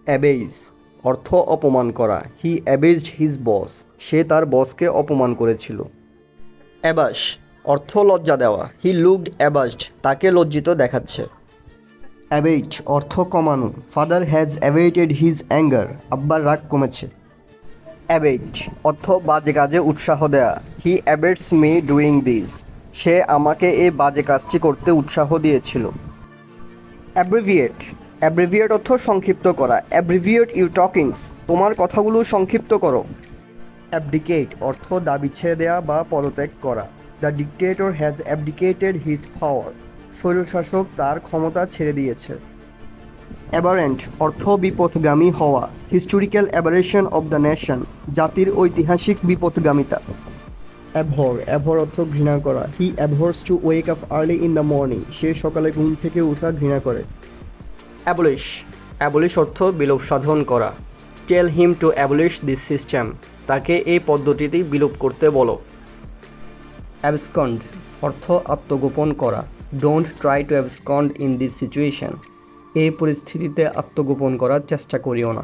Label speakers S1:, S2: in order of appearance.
S1: অ্যাবেইজ অর্থ অপমান করা। হি অ্যাবেজড হিজ বস, সে তার বসকে অপমান করেছিল। অ্যাবাশ অর্থ লজ্জা দেওয়া। হি লুকড অ্যাবাশড, তাকে লজ্জিত দেখাচ্ছে। অ্যাবেট অর্থ কমানো। ফাদার হ্যাজ অ্যাবেটেড হিজ অ্যাঙ্গার, আব্বার রাগ কমেছে। অ্যাবেট অর্থ বাজে কাজে উৎসাহ দেয়া। হি অ্যাবেটস মি ডুইং দিস, সে আমাকে এই বাজে কাজটি করতে উৎসাহ দিয়েছিল। অ্যাব্রিভিয়েট অ্যাব্রিভিয়েট অর্থ সংক্ষিপ্ত করা। অ্যাব্রিভিয়েট ইউ টকিংস, তোমার কথাগুলো সংক্ষিপ্ত করো। অ্যাবডিকেট অর্থ দাবি ছেড়ে দেওয়া বা পদত্যাগ করা। The dictator has abdicated his power, স্বৈরশাসক তার ক্ষমতা ছেড়ে দিয়েছে। অ্যাবারেন্ট অর্থ বিপথগামী হওয়া। Historical aberration of the nation, জাতির ঐতিহাসিক বিপথগামিতা। অ্যাভর অর্থ ঘৃণা করা। He abhors to wake up early in the morning, সে সকালে ঘুম থেকে ওঠা ঘৃণা করে। অ্যাবলিশ অর্থ বিলোপ সাধন করা। Tell him to abolish this system, তাকে এই পদ্ধতিটি বিলোপ করতে বলো। অ্যাবসকন্ড অর্থ আত্মগোপন করা। Don't try to অ্যাবসকন্ড in this situation, এই পরিস্থিতিতে আত্মগোপন করার চেষ্টা করিও না।